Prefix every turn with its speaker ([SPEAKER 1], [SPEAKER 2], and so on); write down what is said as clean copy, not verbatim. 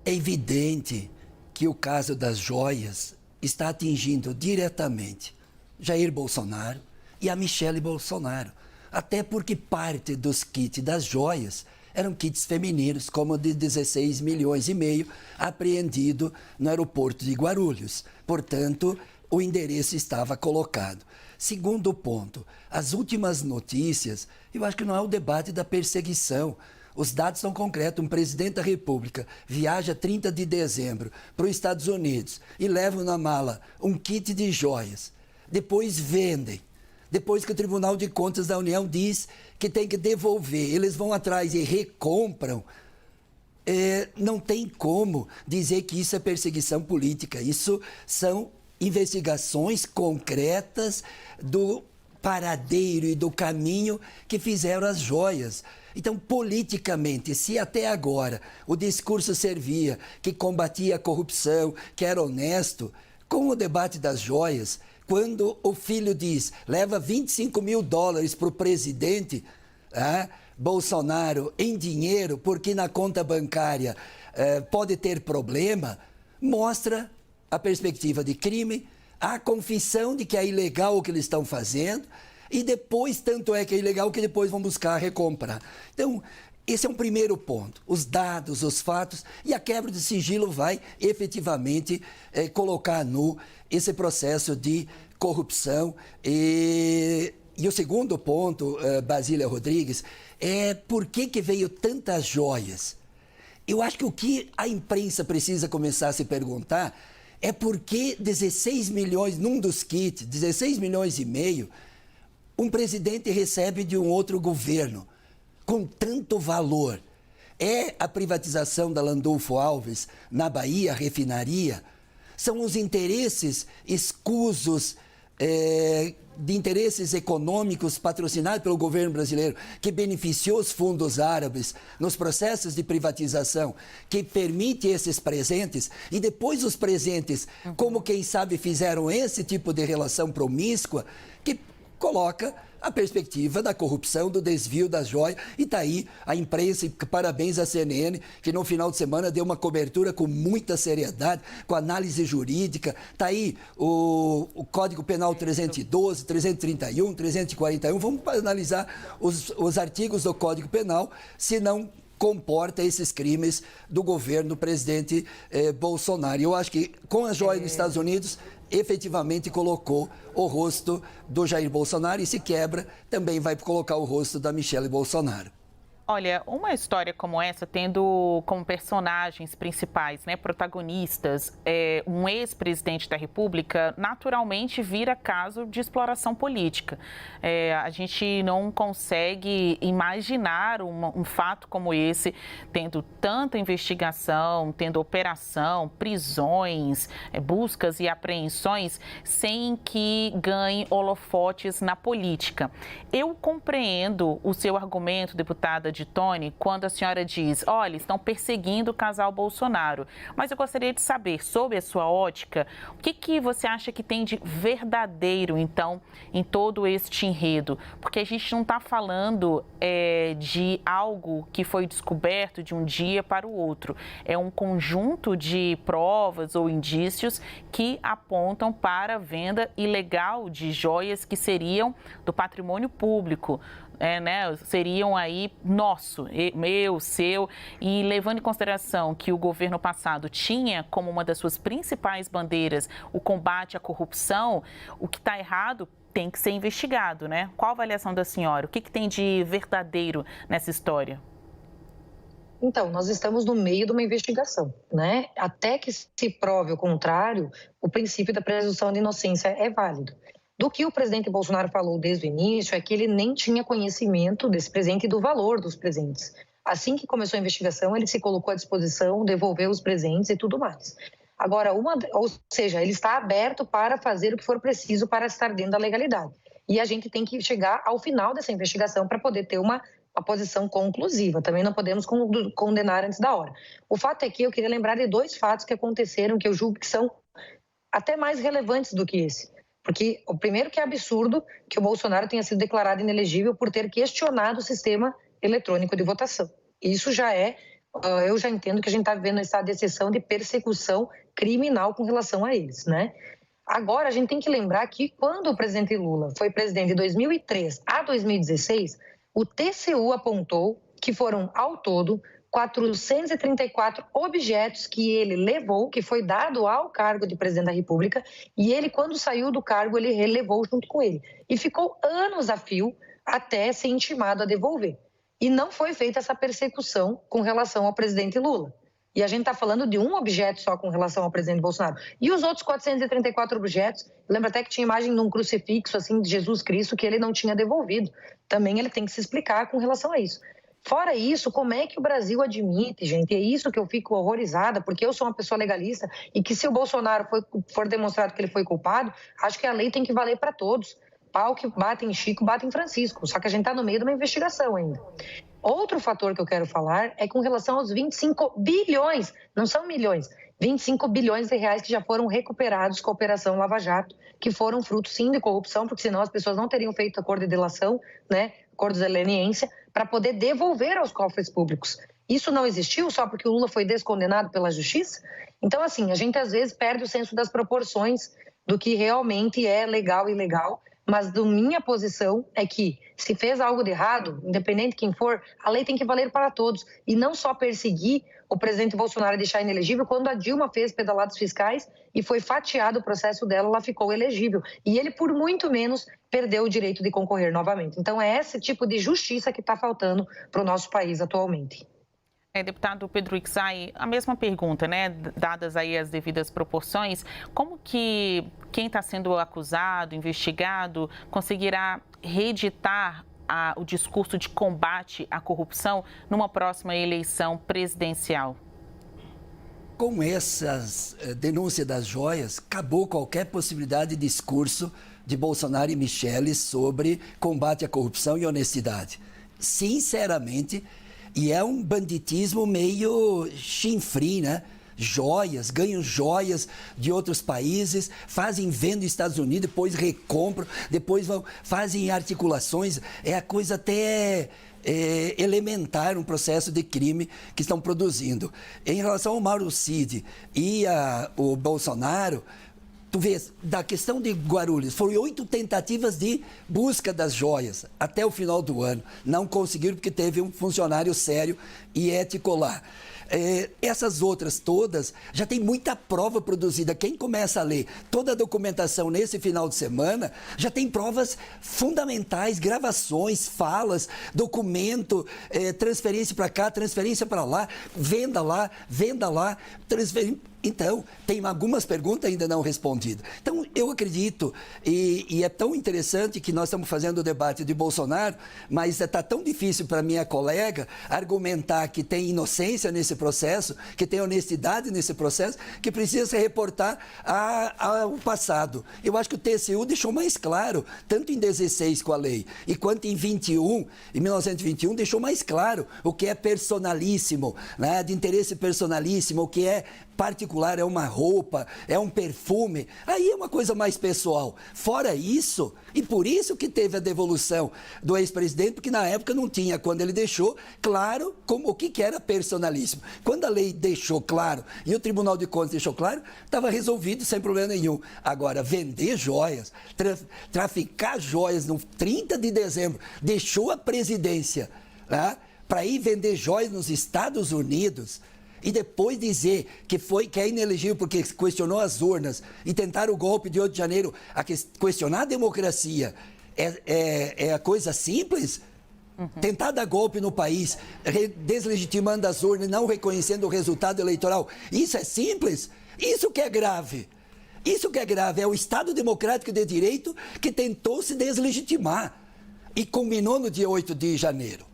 [SPEAKER 1] É evidente que o caso das joias está atingindo diretamente Jair Bolsonaro e a Michele Bolsonaro. Até porque parte dos kits das joias eram kits femininos, como o de 16 milhões e meio, apreendido no aeroporto de Guarulhos. Portanto, o endereço estava colocado. Segundo ponto, as últimas notícias, eu acho que não é o debate da perseguição. Os dados são concretos. Um presidente da República viaja 30 de dezembro para os Estados Unidos e leva na mala um kit de joias. Depois vendem. Depois que o Tribunal de Contas da União diz que tem que devolver, eles vão atrás e recompram. Não tem como dizer que isso é perseguição política. Isso são investigações concretas do paradeiro e do caminho que fizeram as joias. Então, politicamente, se até agora o discurso servia que combatia a corrupção, que era honesto, com o debate das joias, quando o filho diz, leva 25 mil dólares para o presidente Bolsonaro em dinheiro, porque na conta bancária pode ter problema, mostra a perspectiva de crime, a confissão de que é ilegal o que eles estão fazendo, e depois, tanto é que é ilegal, que depois vão buscar recomprar. Então, esse é um primeiro ponto. Os dados, os fatos, e a quebra de sigilo vai efetivamente colocar nu esse processo de corrupção. E o segundo ponto, Basília Rodrigues, é por que veio tantas joias? Eu acho que o que a imprensa precisa começar a se perguntar é por que 16 milhões, num dos kits, 16 milhões e meio, um presidente recebe de um outro governo com tanto valor. É a privatização da Landulfo Alves na Bahia, a refinaria? São os interesses escusos de interesses econômicos patrocinados pelo governo brasileiro, que beneficiou os fundos árabes nos processos de privatização, que permite esses presentes, e depois os presentes, como quem sabe fizeram esse tipo de relação promíscua, que coloca a perspectiva da corrupção, do desvio das joias. E está aí a imprensa, e parabéns à CNN, que no final de semana deu uma cobertura com muita seriedade, com análise jurídica. Está aí o Código Penal 312, 331, 341. Vamos analisar os artigos do Código Penal, se não comporta esses crimes do governo do presidente Bolsonaro. Eu acho que com as joias nos Estados Unidos, efetivamente colocou o rosto do Jair Bolsonaro, e se quebra, também vai colocar o rosto da Michele Bolsonaro.
[SPEAKER 2] Olha, uma história como essa, tendo como personagens principais, né, protagonistas, um ex-presidente da República, naturalmente vira caso de exploração política. A gente não consegue imaginar um fato como esse, tendo tanta investigação, tendo operação, prisões, buscas e apreensões, sem que ganhe holofotes na política. Eu compreendo o seu argumento, deputada de Tony, quando a senhora diz, olha, estão perseguindo o casal Bolsonaro. Mas eu gostaria de saber, sob a sua ótica, o que você acha que tem de verdadeiro, então, em todo este enredo? Porque a gente não está falando de algo que foi descoberto de um dia para o outro. É um conjunto de provas ou indícios que apontam para a venda ilegal de joias que seriam do patrimônio público. Seriam aí nosso, meu, seu, e levando em consideração que o governo passado tinha como uma das suas principais bandeiras o combate à corrupção, o que está errado tem que ser investigado, né? Qual a avaliação da senhora? O que tem de verdadeiro nessa história?
[SPEAKER 3] Então, nós estamos no meio de uma investigação, né? Até que se prove o contrário, o princípio da presunção de inocência é válido. Do que o presidente Bolsonaro falou desde o início é que ele nem tinha conhecimento desse presente e do valor dos presentes. Assim que começou a investigação, ele se colocou à disposição, devolveu os presentes e tudo mais. Agora, ou seja, ele está aberto para fazer o que for preciso para estar dentro da legalidade. E a gente tem que chegar ao final dessa investigação para poder ter uma posição conclusiva. Também não podemos condenar antes da hora. O fato é que eu queria lembrar de dois fatos que aconteceram, que eu julgo que são até mais relevantes do que esse. Porque o primeiro, que é absurdo que o Bolsonaro tenha sido declarado inelegível por ter questionado o sistema eletrônico de votação. Isso já é eu já entendo que a gente está vivendo um estado de exceção de persecução criminal com relação a eles, né? Agora, a gente tem que lembrar que quando o presidente Lula foi presidente de 2003 a 2016, o TCU apontou que foram, ao todo, 434 objetos que ele levou, que foi dado ao cargo de presidente da República, e ele, quando saiu do cargo, ele relevou junto com ele. E ficou anos a fio até ser intimado a devolver. E não foi feita essa persecução com relação ao presidente Lula. E a gente está falando de um objeto só com relação ao presidente Bolsonaro. E os outros 434 objetos, lembra até que tinha imagem de um crucifixo assim, de Jesus Cristo que ele não tinha devolvido. Também ele tem que se explicar com relação a isso. Fora isso, como é que o Brasil admite, gente? É isso que eu fico horrorizada, porque eu sou uma pessoa legalista e que se o Bolsonaro for demonstrado que ele foi culpado, acho que a lei tem que valer para todos. Pau que bate em Chico, bate em Francisco. Só que a gente está no meio de uma investigação ainda. Outro fator que eu quero falar é com relação aos 25 bilhões, não são milhões, 25 bilhões de reais que já foram recuperados com a Operação Lava Jato, que foram fruto, sim, de corrupção, porque senão as pessoas não teriam feito acordo de delação, né, acordo de leniência, para poder devolver aos cofres públicos. Isso não existiu só porque o Lula foi descondenado pela justiça? Então, assim, a gente às vezes perde o senso das proporções do que realmente é legal e ilegal, mas a minha posição é que se fez algo de errado, independente de quem for, a lei tem que valer para todos e não só perseguir o presidente Bolsonaro e deixar inelegível. Quando a Dilma fez pedaladas fiscais e foi fatiado o processo dela, ela ficou elegível. E ele, por muito menos, perdeu o direito de concorrer novamente. Então é esse tipo de justiça que está faltando para o nosso país atualmente.
[SPEAKER 2] Deputado Pedro Ixay, a mesma pergunta, né? Dadas aí as devidas proporções, como que quem está sendo acusado, investigado, conseguirá reeditar o discurso de combate à corrupção numa próxima eleição presidencial?
[SPEAKER 1] Com essas denúncias das joias, acabou qualquer possibilidade de discurso de Bolsonaro e Michele sobre combate à corrupção e honestidade. Sinceramente, e é um banditismo meio chinfrim, né? Joias, ganham joias de outros países, fazem venda nos Estados Unidos, depois recompram, depois fazem articulações. É a coisa até elementar, um processo de crime que estão produzindo. Em relação ao Mauro Cid e o Bolsonaro, tu vês, da questão de Guarulhos, foram 8 tentativas de busca das joias até o final do ano. Não conseguiram porque teve um funcionário sério e ético lá. Essas outras todas, já tem muita prova produzida. Quem começa a ler toda a documentação nesse final de semana, já tem provas fundamentais, gravações, falas, documento, transferência para cá, transferência para lá, venda lá, transferência. Então, tem algumas perguntas ainda não respondidas. Então, eu acredito, e é tão interessante que nós estamos fazendo o debate de Bolsonaro, mas está tão difícil para minha colega argumentar que tem inocência nesse processo, que tem honestidade nesse processo, que precisa se reportar ao passado. Eu acho que o TCU deixou mais claro, tanto em 16 com a lei, e quanto em 1921, deixou mais claro o que é personalíssimo, né, de interesse personalíssimo, o que é particular, é uma roupa, é um perfume, aí é uma coisa mais pessoal. Fora isso, e por isso que teve a devolução do ex-presidente, porque na época não tinha, quando ele deixou claro o que era personalíssimo. Quando a lei deixou claro e o Tribunal de Contas deixou claro, estava resolvido sem problema nenhum. Agora, vender joias, traficar joias no 30 de dezembro, deixou a presidência, né, para ir vender joias nos Estados Unidos, e depois dizer que é inelegível porque questionou as urnas e tentaram o golpe de 8 de janeiro, questionar a democracia é a coisa simples? Tentar dar golpe no país, deslegitimando as urnas e não reconhecendo o resultado eleitoral, isso é simples? Isso que é grave. Isso que é grave, é o Estado Democrático de Direito que tentou se deslegitimar e culminou no dia 8 de janeiro.